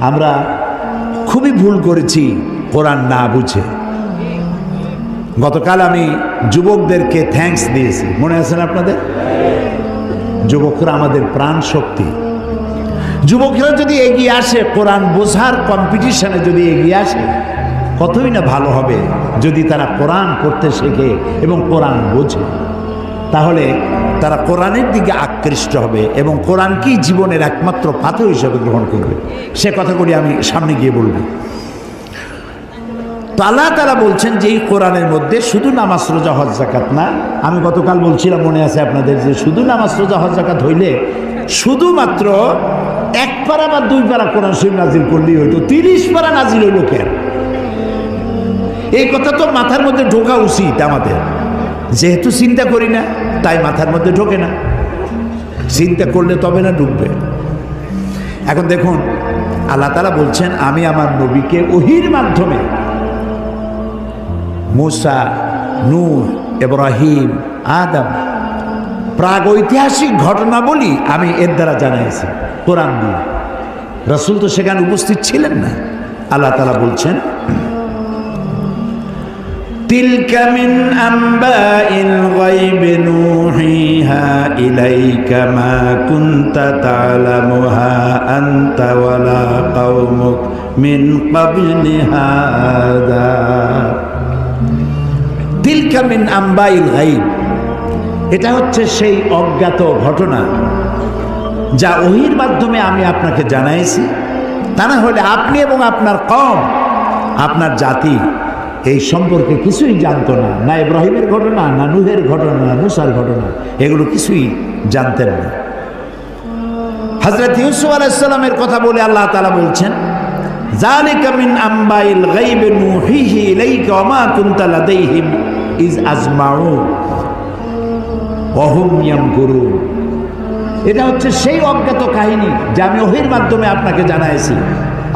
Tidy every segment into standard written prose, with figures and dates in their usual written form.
আমরা খুবই ভুল করেছি কোরআন না বুঝে। গতকাল আমি যুবকদেরকে থ্যাঙ্কস দিয়েছি, মনে আছে না আপনাদের? যুবকরা আমাদের প্রাণ শক্তি। যুবকরা যদি এগিয়ে আসে, কোরআন বোঝার কম্পিটিশনে যদি এগিয়ে আসে, কতই না ভালো হবে যদি তারা কোরআন পড়তে শেখে এবং কোরআন বোঝে। তাহলে তারা কোরআনের দিকে আকৃষ্ট হবে এবং কোরআনকেই জীবনের একমাত্র পাথর হিসেবে গ্রহণ করবে। সে কথাগুলি আমি সামনে গিয়ে বলব। তো আল্লাহ তাআলা বলছেন যে এই কোরআনের মধ্যে শুধু নামাজ রোজা হজ যাকাত না। আমি গতকাল বলছিলাম, মনে আছে আপনাদের, যে শুধু নামাজ রোজা হজ যাকাত হইলে শুধুমাত্র 1 পারা বা 2 পারা কোরআন শরীফ নাজিল করলেই হইতো, 30 পারা নাজিল হইল কেন? এই কথা তো মাথার মধ্যে ঢোকা উচিত আমাদের। যেহেতু চিন্তা করি না তাই মাথার মধ্যে ঢোকে না, চিন্তা করলে তবে না ঢুকবে। এখন দেখুন, আল্লাহ তাআলা বলছেন আমি আমার নবীকে ওহীর মাধ্যমে মুসা, নূহ, ইব্রাহিম, আদম প্রাগৈতিহাসিক ঘটনাবলী আমি এর দ্বারা জানাইছি কোরআন দিয়ে। রাসূল তো সেখানে উপস্থিত ছিলেন না। আল্লাহ তাআলা বলছেন তিলকা মিন আম্বাইল গায়বি নূহিহা ইলাইকা মা কুনতা তা'লামুহা আনতা ওয়ালা কওমুক মিন ক্বাবলি হাদা। তিলকা মিন আম্বাইল গায়ব, এটা হচ্ছে সেই অজ্ঞাত ঘটনা যা ওহীর মাধ্যমে আমি আপনাকে জানাইছি। তা না হলে আপনি এবং আপনার কওম, আপনার জাতি এই সম্পর্কে কিছুই জানতো না। না ইব্রাহিমের ঘটনা, না নূহের ঘটনা, না মুসার ঘটনা, এগুলো কিছুই জানতেন না। হযরত ইউসুফ আলাইহিস সালামের কথা বলে আল্লাহ তাআলা বলছেন যালিকা মিন আম্বাইল গায়বি নূহিহি ইলাইকা ওয়া মা কুনতা লাদাইহিম ইজ আজমাউ ওয়া হুম ইয়ামকুরুন। এটা হচ্ছে সেই অজ্ঞাত কাহিনী যা আমি ওহীর মাধ্যমে আপনাকে জানাইছি।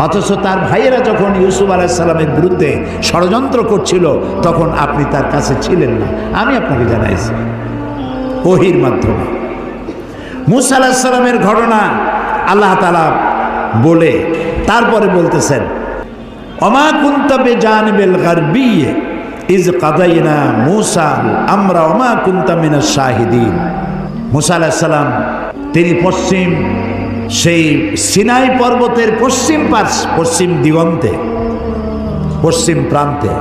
অথচ তার ভাইয়েরা যখন ইউসুফ আলাইহিস সালামের বিরুদ্ধে ষড়যন্ত্র করছিল তখন আপনি তার কাছে ছিলেন না, আমি আপনাকে জানাইছি ওহীর মাধ্যমে। মূসা আলাইহিস সালামের ঘটনা আল্লাহ তাআলা বলে তারপরে বলতেছেন ওমা কুনতা বিজানিবিল গারবি ইজ কাদাইনা মূসা আমরা ওমা কুনতা মিনাশ শাহিদিন। মূসা আলাইহিস সালাম তিনি পশ্চিম সেই সিনাই পর্বতের পশ্চিম দিগন্তে, পশ্চিম প্রান্তে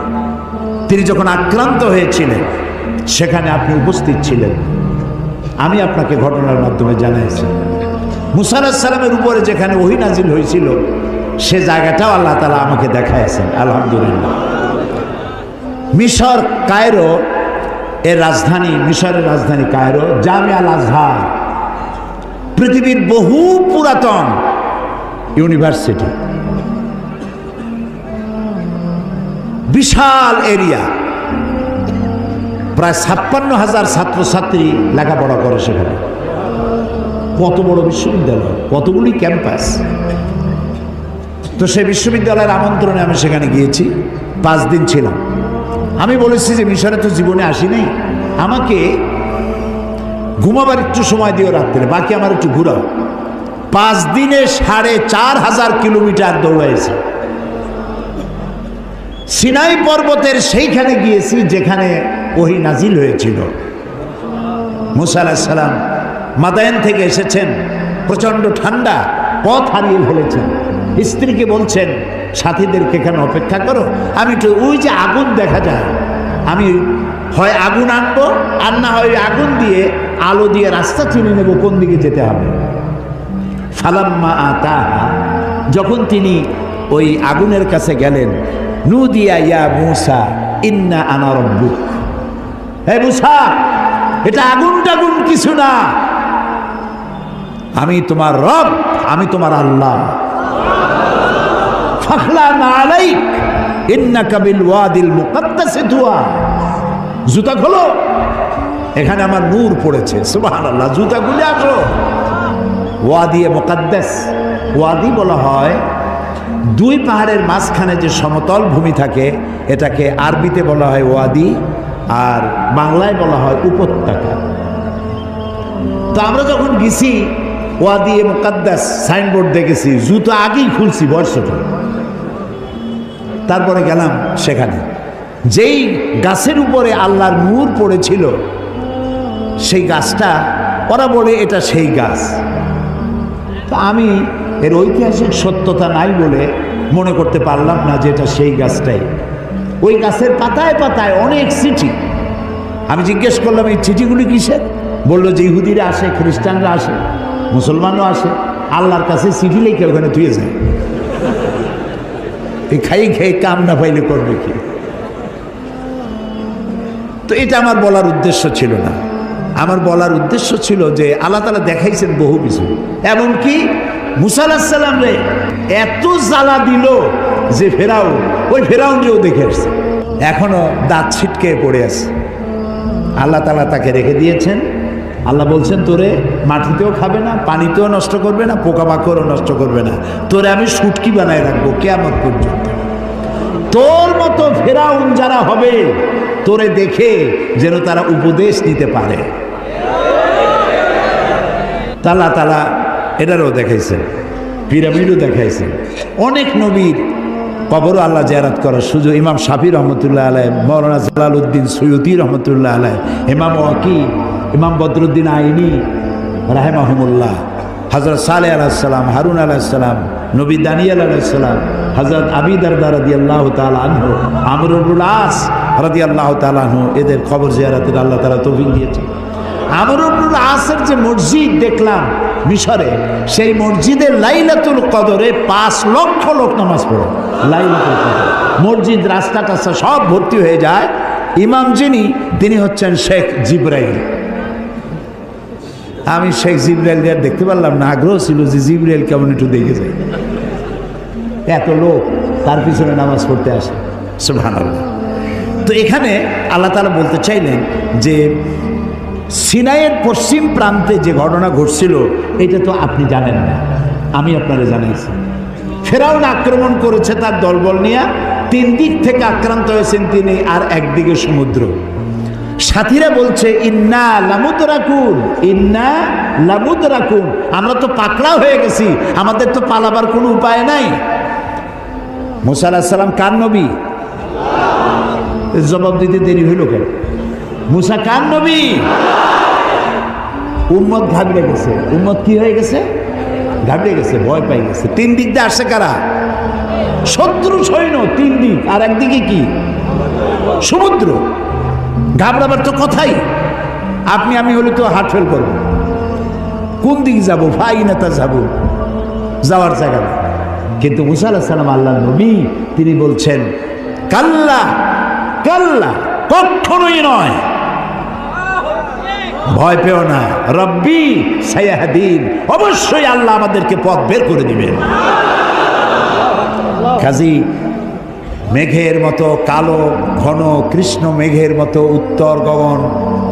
তিনি যখন আক্রান্ত হয়েছিলেন সেখানে আপনি উপস্থিত ছিলেন। আমি আপনাকে ঘটনার মাধ্যমে জানাইছি। মূসা আলাইহিস সালামের উপরে যেখানে ওহী নাজিল হয়েছিল সে জায়গাটাও আল্লাহ তাআলা আমাকে দেখাইছেন। আলহামদুলিল্লাহ। মিশর কায়রো এর রাজধানী, মিশরের রাজধানী কায়রো, জামিয়া আল আজহার পৃথিবীর বহু পুরাতন ইউনিভার্সিটি, বিশাল এরিয়া, প্রায় 56,000 ছাত্রছাত্রী লেখাপড়া করে সেখানে। কত বড় বিশ্ববিদ্যালয়, কতগুলি ক্যাম্পাস। তো সেই বিশ্ববিদ্যালয়ের আমন্ত্রণে আমি সেখানে গিয়েছি, 5 দিন ছিলাম। আমি বলেছি যে মিশরে তো জীবনে আসিনি, আমাকে ঘুমাবার একটু সময় দিও রাত্রে, বাকি আমার একটু ঘুরাও। 5 দিনে 4,500 কিলোমিটার দৌড়াইছি। সিনাই পর্বতের সেইখানে গিয়েছি যেখানে ওহী নাজিল হয়েছিল। মূসা আলাইহিস সালাম মাদায়েন থেকে এসেছেন, প্রচণ্ড ঠান্ডা, পথ হারিয়ে ফেলেছেন। স্ত্রীকে বলছেন সাথীদেরকে এখানে অপেক্ষা করো, আমি একটু ওই যে আগুন দেখা যায়, আমি হয় আগুন আনবো আর না হয় আগুন দিয়ে আলো দিয়ে রাস্তা চিনে নেব কোন দিকে যেতে হবে। ফালাম্মা আতাহা, যখন তিনি ওই আগুনের কাছে গেলেন, নুদিয়া ইয়া মূসা ইন্না আনা রাব্বুক। হে মূসা, এটা আগুন টাগুন কিছু না, আমি তোমার রব, আমি তোমার আল্লাহ। ফাখলানা আলাইক ইন্নাকা বিল ওয়াদিল মুকাদ্দাসি তুয়া। জুতা খোলো, এখানে আমার নূর পড়েছে। সুবহানাল্লাহ। জুতা খুলে আসো। ওয়াদি মুকাদ্দাস, ওয়াদি বলা হয় 2 পাহাড়ের মাঝখানে যে সমতল ভূমি থাকে এটাকে আরবিতে বলা হয় ওয়াদি, আর বাংলায় বলা হয় উপত্যকা। তো আমরা যখন গেছি ওয়াদি মুকাদ্দাস সাইনবোর্ড দেখেছি, জুতো আগেই খুলছি বর্ষটা। তারপরে গেলাম সেখানে, যেই গাছের উপরে আল্লাহর নূর পড়েছিল সেই গাছটা, ওরা বলে এটা সেই গাছ। তো আমি এর ঐতিহাসিক সত্যতা নাই বলে মনে করতে পারলাম না যে এটা সেই গাছটাই। ওই গাছের পাতায় পাতায় অনেক চিঠি। আমি জিজ্ঞেস করলাম এই চিঠিগুলি কিসের? বললো যে ইহুদিরা আসে, খ্রিস্টানরা আসে, মুসলমানও আসে, আল্লাহর কাছে চিঠি লিখে ওখানে ধুয়ে যায়। এই খাই খেয়ে কাম না পাইলে করবে কি? তো এটা আমার বলার উদ্দেশ্য ছিল না। আমার বলার উদ্দেশ্য ছিল যে আল্লাহ তাআলা দেখাইছেন বহু কিছু, এমনকি মুসা আলাইহিস সালাম রে এত জ্বালা দিল যে ওই ফেরাউনকেও দেখে আসছে, এখনো দাঁত ছিটকে পড়ে আছে। আল্লাহ তাআলা তাকে রেখে দিয়েছেন। আল্লাহ বলছেন তোরে মাটিতেও খাবে না, পানিতেও নষ্ট করবে না, পোকামাকড়ও নষ্ট করবে না, তোরে আমি শুটকি বানায় রাখবো কিয়ামত পর্যন্ত। তোর মতো ফেরাউন যারা হবে তোরে দেখে যেন তারা উপদেশ দিতে পারে। আল্লাহ তাআলা এটারও দেখাইছেন, পিরামিডও দেখাইছেন। অনেক নবীর কবরও আল্লাহ জিয়ারত করার সুযোগ। ইমাম শাফি রহমতুল্লাহ আলাইহি, মৌলানা জালালউদ্দিন সৈয়দী রহমতুল্লাহ আলাইহি, ইমাম ওয়াকি, ইমাম বদরুদ্দিন আইনি রাহিমাহুমুল্লাহ, হযরত সালেহ আলাইহিস সালাম, হারুন আলাইহিস সালাম, নবী দানিয়েল আলাইহিস সালাম, হযরত আবী দারদা রাদিয়াল্লাহু তাআলা আনহু, আমর ইবনুল আস রাদিয়াল্লাহু তাআলা আনহু, এদের কবর জিয়ারতের আল্লাহ তাআলা তৌফিক দিয়েছেন। আমর ইবনুল আসের যে মসজিদ দেখলাম মিশরে, সেই মসজিদে লাইলাতুল কদরে 5 লক্ষ লোক নামাজ পড়ে। লাইলাতুল কদর মসজিদ, রাস্তাটা সব ভর্তি হয়ে যায়। ইমাম যিনি, তিনি হচ্ছেন শেখ জিবরাইল। আমি শেখ জিবরাইলকে দেখতে পারলাম না, আগ্রহ ছিল যে জিবরাইল কেমন একটু দেখে যাই। এত লোক তার পিছনে নামাজ পড়তে আসে, সুবহানাল্লাহ। তো এখানে আল্লাহ তাআলা বলতে চাইলেন যে সিনাইয়ের পশ্চিম প্রান্তে যে ঘটনা ঘটছিল এটা তো আপনি জানেন না, আমি আপনারা জানাইছি। ফেরাউন আক্রমণ করেছে তার দলবল নিয়ে, 3 দিক থেকে আক্রান্ত হয়েছেন তিনি, আর একদিকে সমুদ্র। সাথীরা বলছে ইন্না লামুদরাকুন, ইন্না লামুদরাকুন, আমরা তো পাকড়া হয়ে গেছি, আমাদের তো পালাবার কোনো উপায় নাই। মুসা আলাইহিস সালাম কার নবী? জবাব দিতে দেরি হইল কেন? মুসা কার নবী? উম্মত ঘাবড়ে গেছে। উম্মত কি হয়ে গেছে? ঘাবড়ে গেছে, ভয় পাই গেছে। 3 দিক দিয়ে আসছে কারা? শত্রু সৈন্য 3 দিক, আর একদিকে কি? সমুদ্র। ঘাবড়াবার তো কথাই, আপনি আমি হলে তো হার্ট ফেল করবো। কোন দিকে যাবো? ফাইনাতা যাবো, যাওয়ার জায়গা নেই। কিন্তু মুসা আলাইহিস সালাম আল্লাহর নবী, তিনি বলছেন কাল্লা কাল্লা, কখনোই নয়, ভয় পেও না, রব্বি সায়াহদিন, অবশ্যই আল্লাহ আমাদেরকে পথ বের করে দিবেন। কাজী মেঘের মতো কালো ঘন কৃষ্ণ মেঘের মতো উত্তর গগন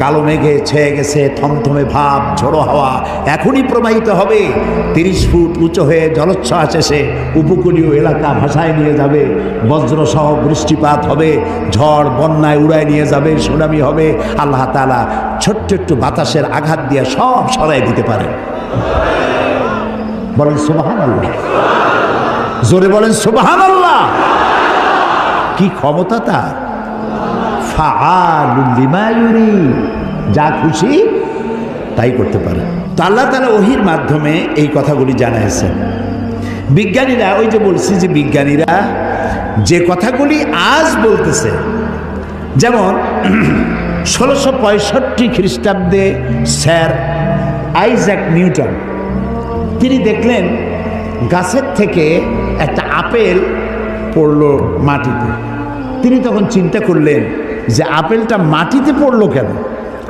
কালো মেঘে ছেয়ে গেছে, থমথমে ভাব, ঝোড়ো হাওয়া এখনই প্রবাহিত হবে। 30 ফুট উঁচু হয়ে জলোচ্ছ্বাস এসে উপকূলীয় এলাকা ভাসায় নিয়ে যাবে, বজ্রসহ বৃষ্টিপাত হবে, ঝড় বন্যায় উড়ায় নিয়ে যাবে, সুনামি হবে। আল্লাহ তাআলা ছোট্ট একটু বাতাসের আঘাত দিয়ে সব সরাই দিতে পারে। বলেন সুবহানাল্লাহ, জোরে বলেন সুবহানাল্লাহ। কি ক্ষমতা তার! ফাআলুল লিমা ইউরিদ, যা খুশি তাই করতে পারে। তো আল্লাহ তাআলা ওহীর মাধ্যমে এই কথাগুলি জানাইছেন। বিজ্ঞানীরা, ওই যে বলছি যে বিজ্ঞানীরা যে কথাগুলি আজ বলতেছে, যেমন 1665 খ্রিস্টাব্দে স্যার আইজ্যাক নিউটন, তিনি দেখলেন গাছের থেকে একটা আপেল পড়লো মাটিতে। তিনি তখন চিন্তা করলেন যে আপেলটা মাটিতে পড়লো কেন,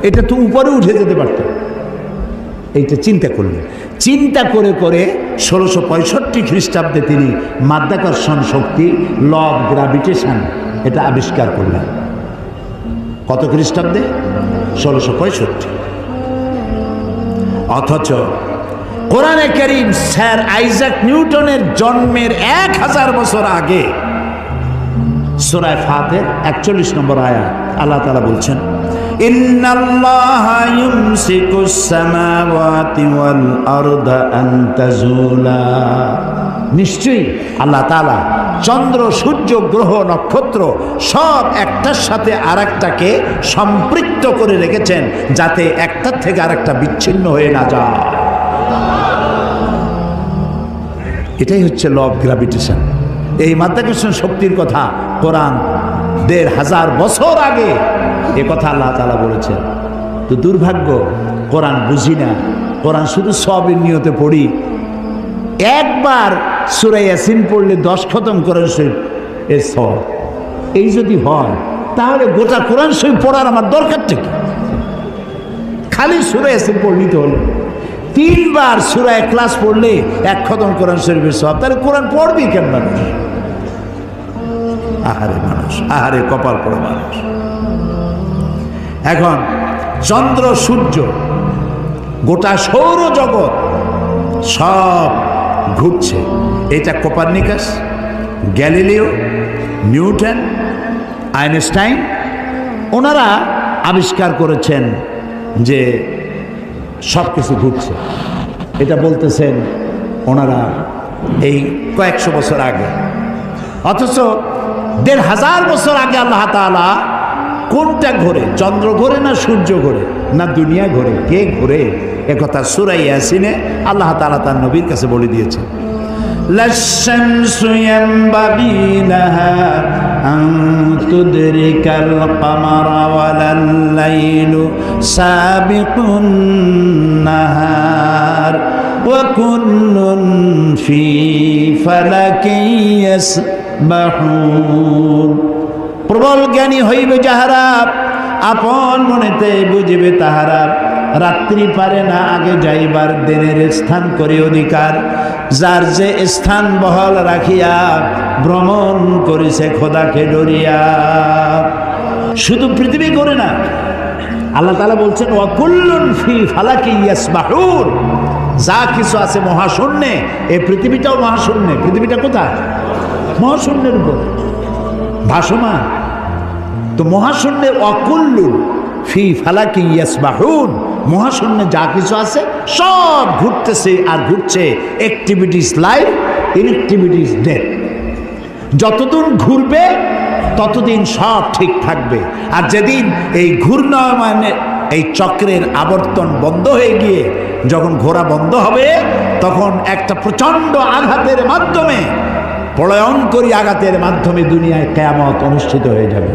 এটা তো উপরে উঠে যেতে পারত। এইটা চিন্তা করলেন। চিন্তা করে করে 1665 খ্রিস্টাব্দে তিনি মাধ্যাকর্ষণ শক্তি, ল অফ গ্র্যাভিটেশন, এটা আবিষ্কার করলেন। কত খ্রিস্টাব্দে? 1665। অথচ কোরআনে কারীম স্যার আইজ্যাক নিউটনের জন্মের 1000 বছর আগে সূরা ফাতির 41 নম্বর আয়াত আল্লাহ তাআলা বলছেন ইন্নাল্লাহা ইউমসিকুস সামাওয়াতি ওয়াল আরদা আন তাজুলা, নিশ্চয়ই আল্লাহ তাআলা চন্দ্র, সূর্য, গ্রহ, নক্ষত্র সব একটার সাথে আরেকটাকে সম্পৃক্ত করে রেখেছেন, যাতে একটার থেকে আরেকটা বিচ্ছিন্ন হয়ে না যায়। এটাই হচ্ছে ল অফ গ্র্যাভিটেশন। এই মাধ্যাকর্ষণ শক্তির কথা কোরআন ১৫০০ বছর আগে এ কথা আল্লাহ তাআলা বলেছেন। তো দুর্ভাগ্য, কোরআন বুঝি না, কোরআন শুধু সবের নিয়তে পড়ি। একবার সূরা ইয়াসিন পড়লে 10 খতম কোরআন শরীফ এর সব। এই যদি হয় তাহলে গোটা কোরআন শরীফ পড়ার আমার দরকার থেকে, খালি সূরা ইয়াসিন পড়লেই তো হলো। 3 বার সূরা ইখলাস পড়লে 1 খতম কোরআন শরীফের সব। তাহলে কোরআন পড়বি কেন মানুষ? আহারে মানুষ, আহারে কপাল পড়া মানুষ। এখন চন্দ্র, সূর্য, গোটা সৌরজগৎ সব ঘুরছে। এটা কোপার্নিকাস, গ্যালিলিও, নিউটন, আইনস্টাইন ওনারা আবিষ্কার করেছেন যে সব কিছু ঘুরছে। এটা বলতেছেন ওনারা এই কয়েকশো বছর আগে। অথচ ১৫০০ বছর আগে আল্লাহ তাআলা কোনটা ঘোরে? চন্দ্র ঘোরে না সূর্য ঘোরে না দুনিয়া ঘোরে? কে ঘোরে? একথা সূরা ইয়াসিনে আল্লাহ তাআলা তার নবীর কাছে বলে দিয়েছেন। লাশ-শামসু ইয়ানবাগি লাহা আন তুদরিকাল কামারা ওয়ালাল লাইলু সাবিকুন নাহার ওয়া কুল্লুন ফি ফালাকিন ইয়াসবাহুন। প্রবল জ্ঞানী হইবে যাহারা, আপন মনেতে বুঝিবে তাহারা। রাত্রি পারে না আগে যাইবার, দিনের স্থান করে অধিকার। যার যে স্থান বহাল রাখিয়া ভ্রমণ করেছে খোদাকে ডরিয়া। শুধু পৃথিবী করে না, আল্লাহ তাআলা বলছেন ওয়া কুল্লুন ফি ফালাকিন ইয়াসবাহুন। যা কিছু আছে মহাশূন্যে, এই পৃথিবীটাও মহাশূন্যে। পৃথিবীটা কোথায়? মহাশূন্যের উপর ভাসমান। তো মহাশূন্যে অকুল্লুন ফি ফালাকিন ইয়াসবাহুন, মহাশূন্যে যা কিছু আছে সব ঘুরতেছে আর ঘুরছে। Activities life, inactivities death. যতদিন ঘুরবে ততদিন সব ঠিক থাকবে। আর যেদিন এই ঘূর্ণায়মানের এই চক্রের আবর্তন বন্ধ হয়ে গিয়ে যখন ঘোরা বন্ধ হবে, তখন একটা প্রচণ্ড আঘাতের মাধ্যমে, প্রলয়ঙ্করী আঘাতের মাধ্যমে দুনিয়ায় কিয়ামত অনুষ্ঠিত হয়ে যাবে।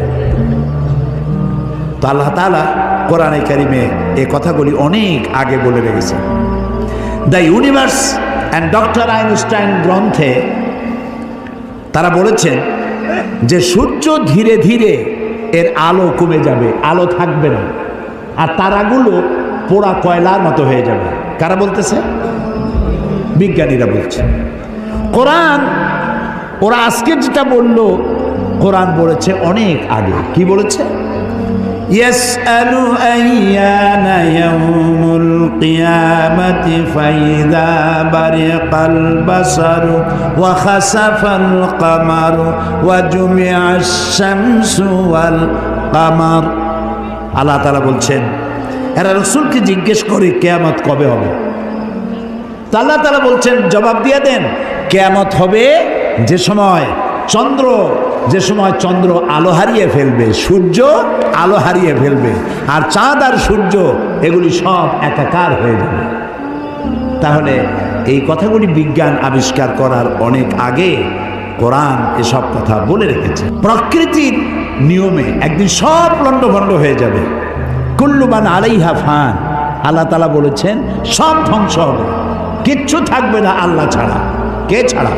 তো আল্লাহ তাআলা কোরআনে কারিমে এই কথাগুলি অনেক আগে বলে রেখেছেন। The universe and doctor Einstein গ্রন্থে তারা বলেছেন যে সূর্য ধীরে ধীরে এর আলো কমে যাবে, আলো থাকবে না, আর তারাগুলো পোড়া কয়লার মতো হয়ে যাবে। কারা বলতেছে? বিজ্ঞানীরা বলছে। কোরআন, ওরা আজকে যেটা বলল, কোরআন বলেছে অনেক আগে। কি বলেছে? ইয়াসআলু আইয়ানা ইয়াউমুল কিয়ামাতি ফাইযা বারিকাল বাসারু ওয়া খাসাফাল কামারু ওয়া জুমিআশ শামসু ওয়াল কামার। আল্লাহ তাআলা বলছেন এরা রাসূলকে জিজ্ঞেস করে কিয়ামত কবে হবে। আল্লাহ তাআলা বলছেন জবাব দিয়ে দেন, কিয়ামত হবে যে সময় চন্দ্র আলো হারিয়ে ফেলবে, সূর্য আলো হারিয়ে ফেলবে, আর চাঁদ আর সূর্য এগুলি সব একাকার হয়ে যাবে। তাহলে এই কথাগুলি বিজ্ঞান আবিষ্কার করার অনেক আগে কোরআন এসব কথা বলে রেখেছে। প্রকৃতির নিয়মে একদিন সব লণ্ডভণ্ড হয়ে যাবে। কুল্লু মান আলাইহা ফান। আল্লাহ তাআলা বলেছেন সব ধ্বংস হবে, কিচ্ছু থাকবে না আল্লাহ ছাড়া। কে ছাড়া?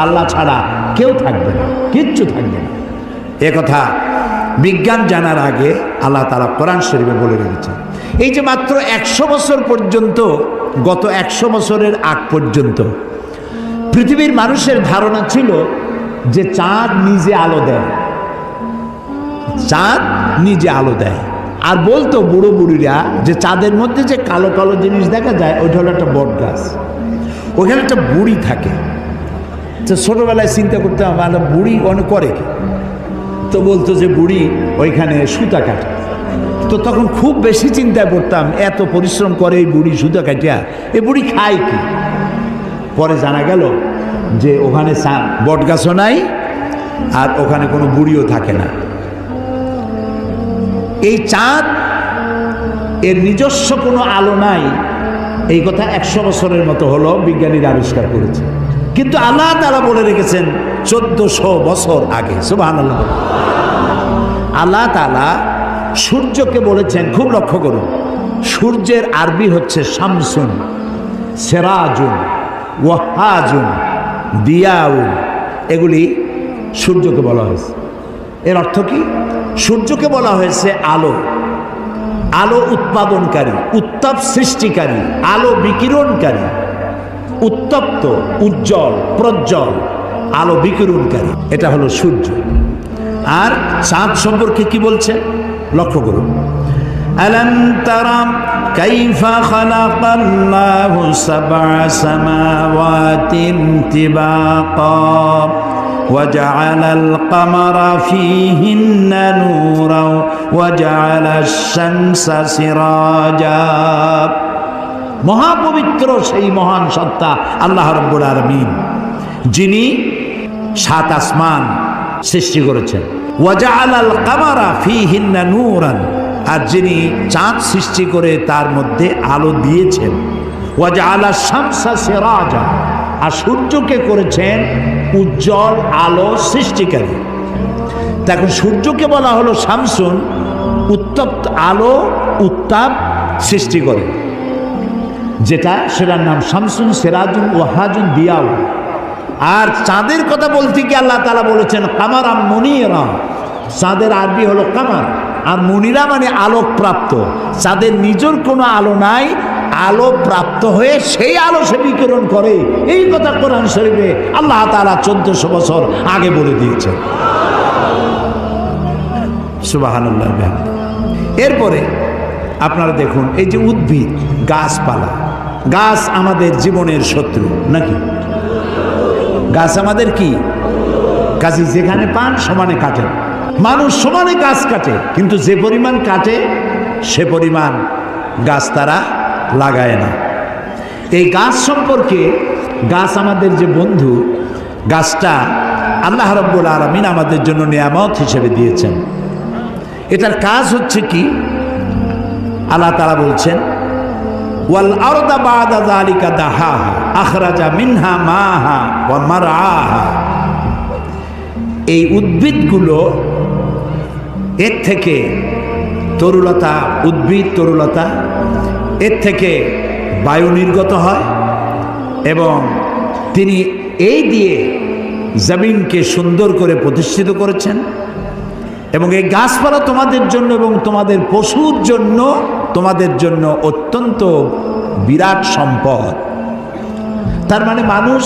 আল্লাহ ছাড়া কেউ থাকবে না, কিচ্ছু থাকবে না। এ কথা বিজ্ঞান জানার আগে আল্লাহ তাআলা কোরআন শরীফে বলে রেখেছেন। এই যে মাত্র 100 বছর পর্যন্ত, গত 100 বছরের আগ পর্যন্ত পৃথিবীর মানুষের ধারণা ছিল যে চাঁদ নিজে আলো দেয়, চাঁদ নিজে আলো দেয়। আর বলতো বুড়ো বুড়িরা যে চাঁদের মধ্যে যে কালো কালো জিনিস দেখা যায় ওইটা হলো একটা বট গাছ, ওইখানে একটা বুড়ি থাকে। তো ছোটোবেলায় চিন্তা করতে হবে বুড়ি অনেক করে কি, তো বলতো যে বুড়ি ওইখানে সুতা কাটে। তো তখন খুব বেশি চিন্তায় পড়তাম, এত পরিশ্রম করে এই বুড়ি সুতা কাটিয়া, এই বুড়ি খায় কি? পরে জানা গেল যে ওখানে বট গাছও নাই আর ওখানে কোনো বুড়িও থাকে না। এই চাঁদ এর নিজস্ব কোনো আলো নাই, এই কথা 100 বছরের মতো হলো বিজ্ঞানীরা আবিষ্কার করেছে। কিন্তু আল্লাহ তাআলা বলে রেখেছেন 1400 বছর আগে। সুবহানাল্লাহ। আল্লাহ তাআলা সূর্যকে বলেছেন, খুব লক্ষ্য করুন, সূর্যের আরবি হচ্ছে শামসুন, সেরাজুন, ওয়াহাজুন, দিয়াউন, এগুলি সূর্যকে বলা হয়েছে। এর অর্থ কি? সূর্যকে বলা হয়েছে আলো, আলো উৎপাদনকারী, উত্তাপ সৃষ্টিকারী, আলো বিকিরণকারী, উত্তপ্ত, উজ্জ্বল, প্রজ্জ্বল, আলো বিকিরণকারী, এটা হলো সূর্য। আর চাঁদ সম্পর্কে কি বলছে লক্ষ্য করুন। আলাম তারা কাইফা খালাকাল্লাহু সাবআ সামাওয়াতিন তিবাকা وجعل القمر فيهن نورا وجعل الشمس سراجا। মহাপবিত্র সেই মহান সত্তা আল্লাহ রাব্বুল আলামিন, যিনি 7 আসমান সৃষ্টি করেছেন। ওয়াজআলাল কামারা ফীহিন্না নূরান, আর যিনি চাঁদ সৃষ্টি করে তার মধ্যে আলো দিয়েছেন। ওয়াজআলাশ শামসা সিরাজা, আর সূর্যকে করেছেন উজ্জ্বল আলো সৃষ্টিকারী। দেখুন, সূর্যকে বলা হলো শামসুন, উত্তপ্ত আলো, উত্তাপ সৃষ্টি করে যেটা, সেটার নাম শামসুন, সিরাজুন, ওয়াহাজুন, দিয়াউ। আর চাঁদের কথা বলতে গিয়ে আল্লাহ তাআলা বলেছেন কামারা মুনিরা। চাঁদের আরবি হলো কামার, আর মুনিরা মানে আলোক প্রাপ্ত। চাঁদের নিজের কোনো আলো নাই, আলো প্রাপ্ত হয়ে সেই আলো সে বিকিরণ করে। এই কথা কোরআন শরীফে আল্লাহ তাআলা 1400 বছর আগে বলে দিয়েছেন। সুবহানাল্লাহ। এরপরে আপনারা দেখুন, এই যে উদ্ভিদ, গাছপালা, গাছ আমাদের জীবনের শত্রু নাকি? গাছ আমাদের কি? কাজে যেখানে পান সমানে কাটেন। মানুষ সমানে গাছ কাটে, কিন্তু যে পরিমাণ কাটে সে পরিমাণ গাছ তারা লাগায় না। এই গাছ সম্পর্কে, গাছ আমাদের যে বন্ধু, গাছটা আল্লাহ রাব্বুল আলামিন আমাদের জন্য নিয়ামত হিসেবে দিয়েছেন। এটার কাজ হচ্ছে কি? আল্লাহ তাআলা বলছেন ওয়াল আরদা বা'দা যালিকা দাহাহা আখরাজা মিনহা মাহা ওয়া মারআহা। এই উদ্ভিদগুলো, এর থেকে তরুলতা, উদ্ভিদ তরুলতা, এর থেকে বায়ু নির্গত হয় এবং তিনি এই দিয়ে জমিনকে সুন্দর করে প্রতিষ্ঠিত করেছেন। এবং এই গাছপালা তোমাদের জন্য এবং তোমাদের পশুর জন্য, তোমাদের জন্য অত্যন্ত বিরাট সম্পদ। তার মানে মানুষ,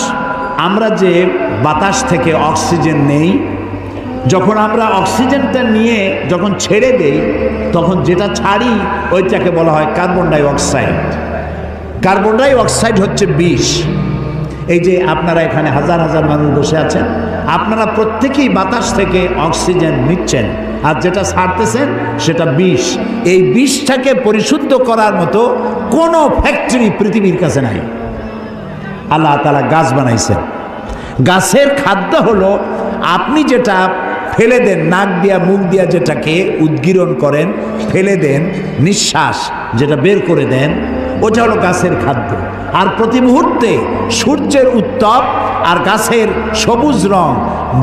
আমরা যে বাতাস থেকে অক্সিজেন নেই, যখন আমরা অক্সিজেনটা নিয়ে যখন ছেড়ে দেই, তখন যেটা ছাড়ি ওইটাকে বলা হয় carbon die oxide. Carbon die oxide হচ্ছে বিষ। এই যে আপনারা এখানে হাজার হাজার মানুষ বসে আছেন, আপনারা প্রত্যেকেই বাতাস থেকে অক্সিজেন নিচ্ছেন, আর যেটা ছাড়তেছেন সেটা বিষ। এই বিষটাকে পরিশুদ্ধ করার মতো কোনো ফ্যাক্টরি পৃথিবীর কাছে নাই। আল্লাহ তাআলা গাছ বানাইছেন। গাছের খাদ্য হলো, আপনি যেটা ফেলে দেন, নাক দিয়া মুখ দিয়া যেটাকে উদ্গীরণ করেন, ফেলে দেন, নিঃশ্বাস যেটা বের করে দেন, ওটা হলো গাছের খাদ্য। আর প্রতি মুহূর্তে সূর্যের উত্তাপ আর গাছের সবুজ রং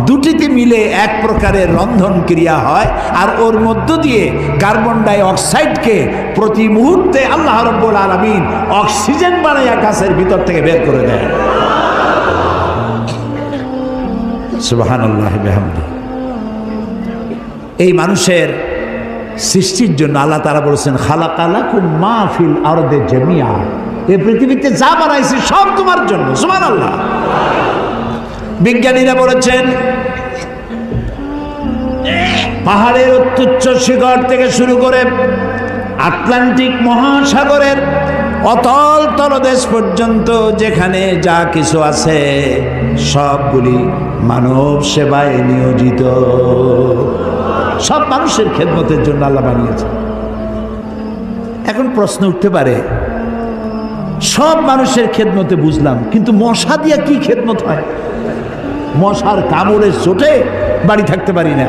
দুটিতে মিলে এক প্রকারের রন্ধন ক্রিয়া হয়, আর ওর মধ্য দিয়ে কার্বন ডাই অক্সাইডকে প্রতি মুহূর্তে আল্লাহ রাব্বুল আলামিন অক্সিজেন বানাইয়া গাছের ভিতর থেকে বের করে দেয়। সুবহানাল্লাহি বিহামদিহি। এই মানুষের সৃষ্টির জন্য আল্লাহ তাআলা বলেছেন খালাকালাকুম মা ফিল আরদি জামিআ। এই পৃথিবীতে যা বানাইছি সব তোমার জন্য। সুবহানাল্লাহ। বিজ্ঞানীরা বলেছেন পাহাড়ের অত্যুচ্চ শিখর থেকে শুরু করে আটলান্টিক মহাসাগরের অতল তলদেশ পর্যন্ত যেখানে যা কিছু আছে সবগুলি মানব সেবায় নিয়োজিত। সব মানুষের খেদমতের জন্য আল্লাহ বানিয়েছে। প্রশ্ন উঠতে পারে, সব মানুষের খেদমতে বুঝলাম, কিন্তু মশা দিয়া কি খেদমত হয়? মশার কামড়ের চোটে বাড়ি থাকতে পারি না,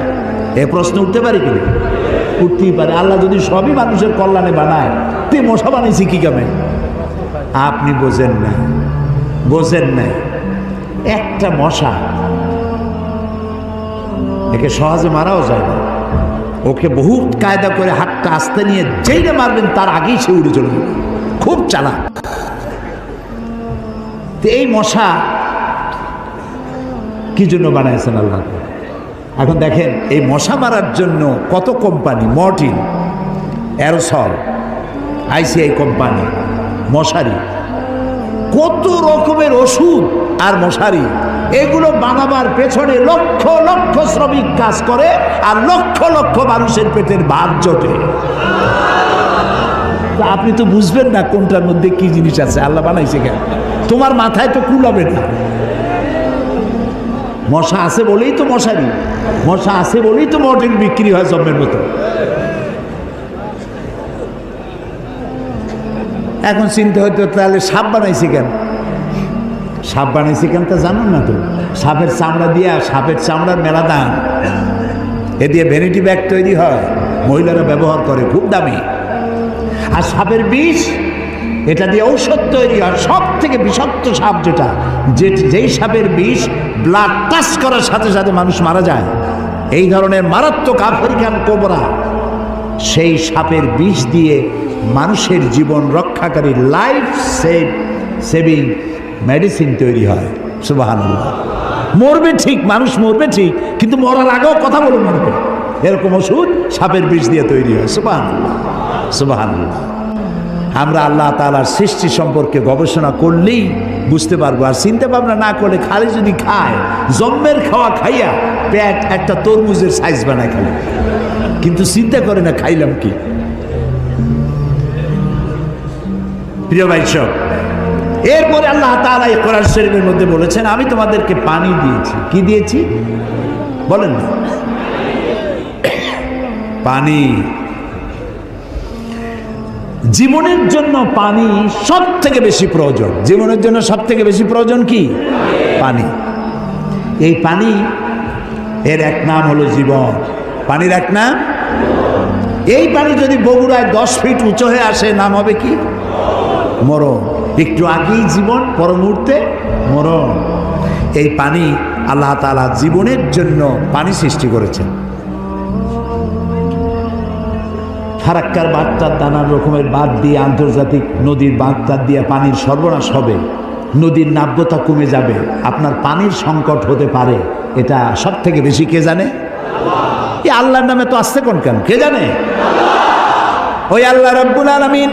এ প্রশ্ন উঠতে পারে কিনা? উঠতেই পারে। আল্লাহ যদি সবই মানুষের কল্যাণে বানায়, তে মশা বানাইছি কি কামে? আপনি বোঝেন না, বোঝেন না। একটা মশা, একে সহজে মারাও যায় না, ওকে বহু কায়দা করে হাতটা আস্তে নিয়ে যেইটা মারবেন তার আগেই সে উড়ে চলে যাবে, খুব চালাক। এই মশা কি জন্য বানাইছেন আল্লাহ? এখন দেখেন, এই মশা মারার জন্য কত company, Mortein, aerosol, ICI company, মশারি, কত রকমের ওষুধ আর মশারি, এগুলো বানাবার পেছনে লক্ষ লক্ষ শ্রমিক কাজ করে, আর লক্ষ লক্ষ মানুষের পেটের ভাত জোটে। আপনি তো বুঝবেন না কোনটার মধ্যে কি জিনিস আছে, আল্লাহ বানাইছে কেন? তোমার মাথায় তো কুলাবে না। মশা আছে বলেই তো মশারি, মশা আছে বলেই তো মর্টিন বিক্রি হয় জম্মের মতো। এখন চিন্তা হইতো, তাহলে সাপ বানাইছে কেন? সাপ বানাইছে কেন তা জানেন না তো? সাপের চামড়া দিয়া, সাপের চামড়ার মেলা দাম, এ দিয়ে ভ্যানিটি ব্যাগ তৈরি হয়, মহিলারা ব্যবহার করে, খুব দামি। আর সাপের বিষ, এটা দিয়ে ঔষধ তৈরি হয়। সব থেকে বিষাক্ত সাপ যেটা, যেই সাপের বিষ ব্লাড টাচ করার সাথে সাথে মানুষ মারা যায়, এই ধরনের মারাত্মক আফ্রিকান কোবরা, সেই সাপের বিষ দিয়ে মানুষের জীবন রক্ষাকারী লাইফ সেভিং মেডিসিন তৈরি হয়। সুবহানাল্লাহ। মরবে ঠিক, মানুষ মরবে ঠিক, কিন্তু মরার আগেও কথা বলে মরবে, এরকম ওষুধ সাপের বিষ দিয়ে তৈরি হয়। সুবহানাল্লাহ, সুবহানাল্লাহ। আমরা আল্লাহ তাআলার সৃষ্টি সম্পর্কে গবেষণা করলেই বুঝতে পারবো, আর চিন্তা ভাবনা না করলে খালি যদি খায়, জন্মের খাওয়া খাইয়া পেট একটা তরমুজের সাইজ বানায় খালি, কিন্তু চিন্তা করে না খাইলাম কি। প্রিয় ভাই সব, এরপরে আল্লাহ তাআলা এই কোরআন শরীফের মধ্যে বলেছেন, আমি তোমাদেরকে পানি দিয়েছি। কি দিয়েছি বলেন না? পানি। জীবনের জন্য পানি সব থেকে বেশি প্রয়োজন। জীবনের জন্য সব থেকে বেশি প্রয়োজন কি? পানি। এই পানি এর এক নাম হলো জীবন। পানির এক নাম, এই পানি যদি বগুড়ায় 10 ফিট উঁচু হয়ে আসে, নাম হবে কি? মরণ। একটু আগেই জীবন, পর মুহূর্তে মরণ। এই পানি আল্লাহ তাআলা জীবনের জন্য পানি সৃষ্টি করেছেন। ফারাক্কার বাঁধটার নানান রকমের বাঁধ দিয়ে, আন্তর্জাতিক নদীর বাঁধটার দিয়ে পানির সর্বনাশ হবে, নদীর নাব্যতা কমে যাবে, আপনার পানির সংকট হতে পারে। এটা সব থেকে বেশি কে জানে? এই আল্লাহর নামে তো আসছে কোন কেন? কে জানে? ওই আল্লাহ রাব্বুল আলামিন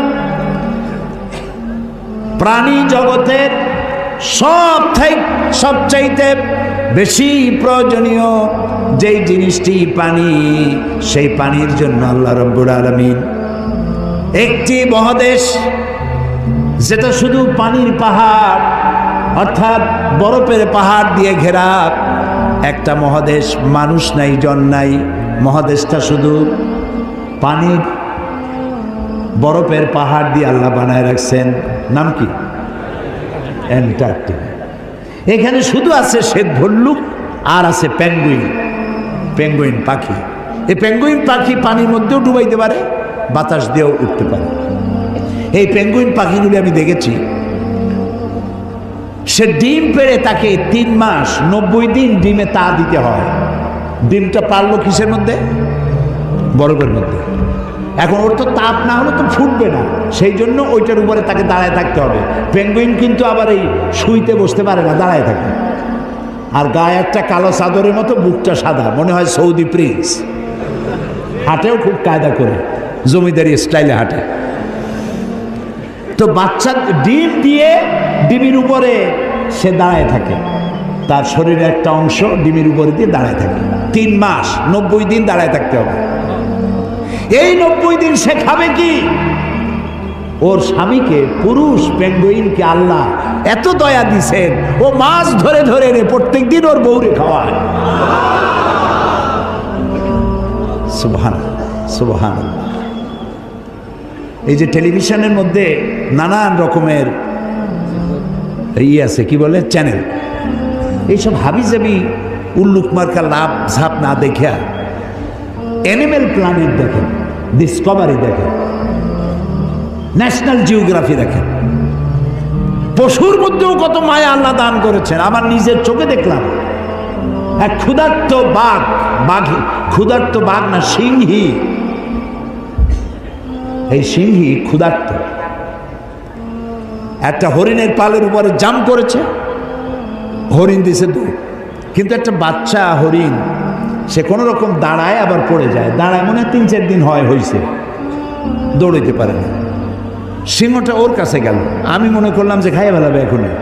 প্রাণী জগতের সবচাইতে বেশি প্রয়োজনীয় যেই জিনিসটি পানি, সেই পানির জন্য আল্লাহ রাব্বুল আলামিন একটি মহাদেশ, যেটা শুধু পানির পাহাড় অর্থাৎ বরফের পাহাড় দিয়ে ঘেরা একটা মহাদেশ, মানুষ নাই, জন নাই, মহাদেশটা শুধু পানির বরফের পাহাড় দিয়ে আল্লাহ বানায় রাখছেন। নাম কি? অ্যান্টার্কটিকা। এখানে শুধু আছে শ্বেত ভল্লুক আর আছে পেঙ্গুইন, পেঙ্গুইন পাখি। এই পেঙ্গুইন পাখি পানির মধ্যেও ডুবাইতে পারে, বাতাস দিয়েও উঠতে পারে। এই পেঙ্গুইন পাখিগুলি আমি দেখেছি, সে ডিম পেড়ে তাকে 3 মাস 90 দিন ডিমে তা দিতে হয়। ডিমটা পারলো কিসের মধ্যে? বরফের মধ্যে। এখন ওর তো তাপ না হলে তো ফুটবে না, সেই জন্য ওইটার উপরে তাকে দাঁড়ায় থাকতে হবে। পেঙ্গুইন কিন্তু আবার এই শুইতে বসতে পারে না, দাঁড়ায় থাকে। আর গায়ে একটা কালো চাদরের মতো, বুকটা সাদা, মনে হয় সৌদি প্রিন্স। হাঁটেও খুব কায়দা করে, জমিদারি স্টাইলে হাঁটে। তো বাচ্চা ডিম দিয়ে ডিমের উপরে সে দাঁড়ায় থাকে, তার শরীরের একটা অংশ ডিমের উপরে দিয়ে দাঁড়ায় থাকে। 3 মাস 90 দিন দাঁড়ায় থাকতে হবে। এই 90 দিন সে খাবে কি? ওর স্বামীকে, পুরুষ পেঙ্গুইনকে আল্লাহ এত দয়া দিছেন, ও মাছ ধরে ধরে প্রত্যেক দিন ওর বউরে খাওয়ায়। সুবহানাল্লাহ, সুবহানাল্লাহ। এই যে টেলিভিশনের মধ্যে নানান রকমের আছে কি বলে চ্যানেল, এইসব হাবিজাবি উল্লুক মার্কা লাভ ঝাপ না দেখা অ্যানিমেল প্ল্যানেট দেখেন, ডিসকভারি দেখেন, ন্যাশনাল জিওগ্রাফি দেখেন। পশুর মধ্যেও কত মায়া আল্লাহ দান করেছেন। আমার নিজের চোখে দেখলাম এক ক্ষুধার্ত বাঘ না সিংহী, এই সিংহী ক্ষুধার্ত একটা হরিণের পালের উপরে জাম্প করেছে, হরিণ দিছে দৌড়, কিন্তু একটা বাচ্চা হরিণ সে কোনো রকম দাঁড়ায় আবার পড়ে যায়, দাঁড়ায় মনে 3-4 দিন হয়েছে, দৌড়াইতে পারে না। সিংহটা ওর কাছে গেল, আমি মনে করলাম যে খাইয়ে ফেলাবে এখনই।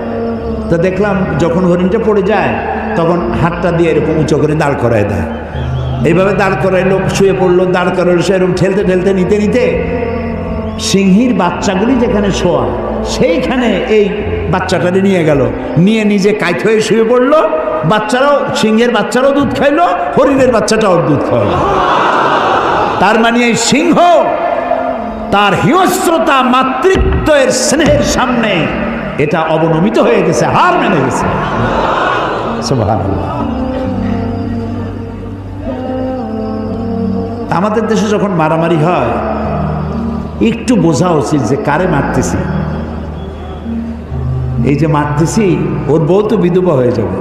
তা দেখলাম যখন হরিণটা পড়ে যায় তখন হাতটা দিয়ে এরকম উঁচু করে দাঁড় করায় দেয়, এইভাবে দাঁড় করাইলো, শুয়ে পড়লো, দাঁড় করাইলো, সে এরকম ঠেলতে ঠেলতে নিতে নিতে সিংহীর বাচ্চাগুলি যেখানে শোয়া সেইখানে এই বাচ্চাটারে নিয়ে গেল, নিয়ে নিজে কাইত হয়ে শুয়ে পড়লো। বাচ্চারাও, সিংহের বাচ্চারাও দুধ খাইলো, হরিণের বাচ্চাটাও দুধ খাওয়ালো। তার মানে এই সিংহ তার হিংস্রতা মাতৃত্বের স্নেহের সামনে এটা অবনমিত হয়ে গেছে, হার মেনে গেছে। সুবহানাল্লাহ। আমাদের দেশে যখন মারামারি হয় একটু বোঝা উচিত যে কারে মারতেছি। এই যে মারতেছি, ওর বউ তো বিধবা হয়ে যাবে,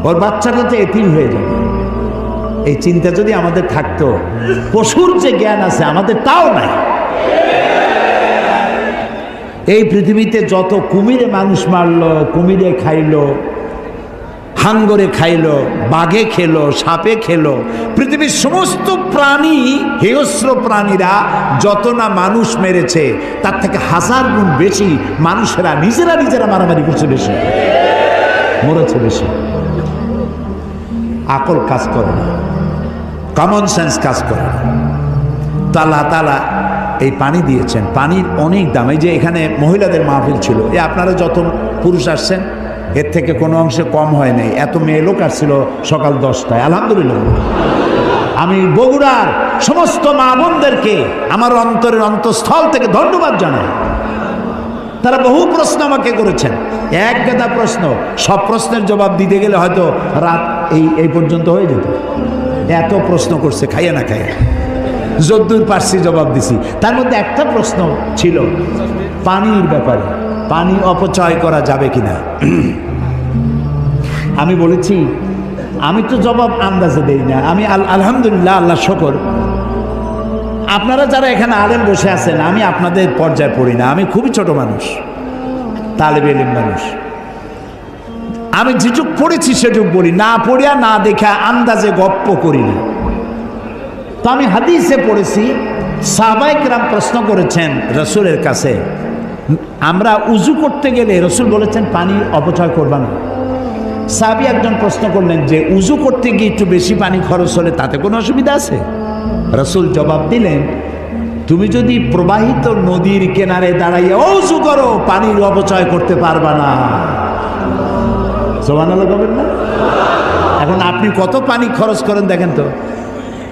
ওর বাচ্চাটা তো এতিম হয়ে যাবে। এই চিন্তা যদি আমাদের থাকতো, পশুর যে জ্ঞান আছে আমাদের তাও নাই। এই পৃথিবীতে যত কুমিরে মানুষ মারলো, কুমিরে খাইলো, হাঙ্গরে খাইলো, বাঘে খেলো, সাপে খেলো, পৃথিবীর সমস্ত প্রাণী, হিংস্র প্রাণীরা যত না মানুষ মেরেছে তার থেকে 1000 গুণ বেশি মানুষেরা নিজেরা মারামারি করছে, বেশি মরেছে, বেশি। আকল কাজ করে না, কমন সেন্স কাজ করে না। তো আল্লাহ তাআলা এই পানি দিয়েছেন, পানির অনেক দাম। এই যে এখানে মহিলাদের মাহফিল ছিল, আপনারা যত পুরুষ আসছেন এর থেকে কোনো অংশে কম হয় নাই। এত মেয়ে লোক আসছিল সকাল 10টায়, আলহামদুলিল্লাহ। আমি বগুড়ার সমস্ত মা বোনদেরকে আমার অন্তরের অন্তঃস্থল থেকে ধন্যবাদ জানাই। তারা বহু প্রশ্ন আমাকে করেছেন, এক গাদা প্রশ্ন, সব প্রশ্নের জবাব দিতে গেলে হয়তো রাত এই পর্যন্ত হয়ে যেত। এত প্রশ্ন করছে, খাইয়া না খাইয়া যদ্দূর পারছি জবাব দিছি। তার মধ্যে একটা প্রশ্ন ছিল পানির ব্যাপারে, পানি অপচয় করা যাবে কিনা। আমি বলেছি আমি তো জবাব আন্দাজে দেই না, আমি আলহামদুলিল্লাহ, আল্লাহ শকর, আপনারা যারা এখানে আলেম বসে আছেন আমি আপনাদের পর্যায়ে পড়ি না, আমি খুবই ছোট মানুষ, তালেবে ইলম মানুষ। আমি যেটুক পড়েছি সেটুক বলি, না পড়িয়া না দেখা আন্দাজে গপ্প করি না। তো আমি হাদিসে পড়েছি, সাহাবায়ে কেরাম প্রশ্ন করেছেন রসুলের কাছে, আমরা উজু করতে গেলে রসুল বলেছেন পানি অপচয় করবা না। সাহাবী একজন প্রশ্ন করলেন যে উজু করতে গিয়ে একটু বেশি পানি খরচ হলে তাতে কোনো অসুবিধা আছে? রসুল জবাব দিলেন, তুমি যদি প্রবাহিত নদীর কিনারে দাঁড়াইয়া উজু করো পানির অপচয় করতে পারবা না। সুবহানাল্লাহ বলবেন না? এখন আপনি কত পানি খরচ করেন দেখেন তো,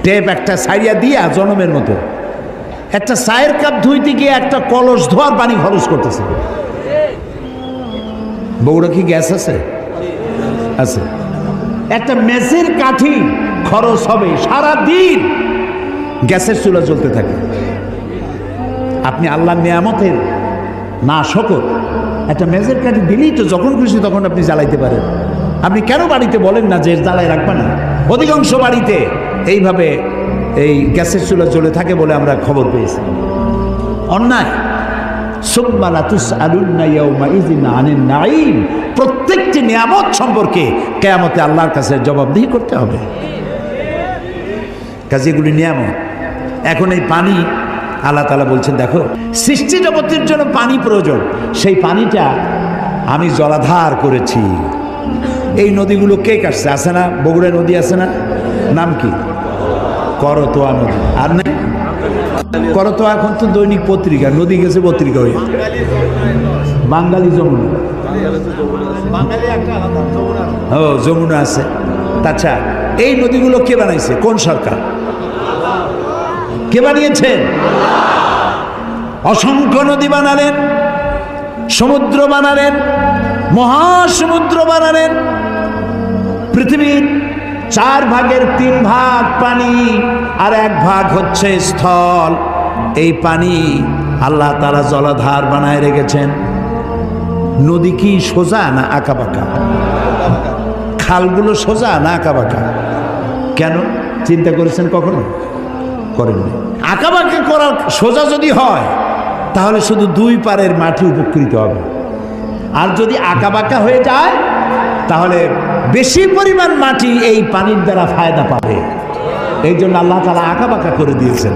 টেপ একটা সাইয়া দিয়া জনমের মতো, একটা চায়ের কাপ ধুইতে গিয়ে একটা কলস ধোয়ার পানি খরচ করতেছে। বগুড়া কি গ্যাস আছে? আছে। একটা মেসের কাঠি খরচ হবে সারা দিন, গ্যাসের চুলা জ্বলতে থাকে। আপনি আল্লাহর নিয়ামতের না শকর, একটা মেসের কাঠি দিলেই তো যখন খুশি তখন আপনি জ্বালাইতে পারেন। আপনি কেন বাড়িতে বলেন না যে জ্বালাই রাখবে না? অধিকাংশ বাড়িতে এইভাবে এই গ্যাসের চুলা জ্বলে থাকে বলে আমরা খবর পেয়েছি। অন্যায়। প্রত্যেকটি নিয়ামত সম্পর্কে কিয়ামতে আল্লাহর কাছে জবাবদিহি করতে হবে। কাজে এগুলি নিয়ামত। এখন এই পানি আল্লাহ তাআলা বলছেন, দেখো সৃষ্টি জগতের জন্য পানি প্রয়োজন, সেই পানিটা আমি জলাধার করেছি। এই নদীগুলো কে কাটছে? আছে না বগুড়া নদী আছে না, নাম কি? করতোয়া নদী। আর না করতোয়া এখন তো দৈনিক পত্রিকা, নদী গেছে পত্রিকা হয়ে। বাঙালি যমুনা, ও যমুনা আছে। আচ্ছা, এই নদীগুলো কে বানাইছে? কোন সরকার? কে বানিয়েছেন? অসংখ্য নদী বানালেন, সমুদ্র বানালেন, মহাসমুদ্র বানালেন। পৃথিবীর 4 ভাগের 3 ভাগ পানি আর 1 ভাগ হচ্ছে স্থল। এই পানি আল্লাহ তাআলা জলাধার বানায় রেখেছেন। নদী কি সোজা না আঁকাবাঁকা? খালগুলো সোজা না আঁকাবাঁকা? কেন চিন্তা করেছেন কখনো? করেননি। আঁকাবাঁকা করা সোজা যদি হয় তাহলে শুধু 2 পারের মাটি উপকৃত হবে, আর যদি আঁকাবাঁকা হয়ে যায় তাহলে বেশি পরিমাণ মাটি এই পানির দ্বারা ফায়দা পাবে। এই জন্য আল্লাহ তাআলা আঁকাবাঁকা করে দিয়েছেন।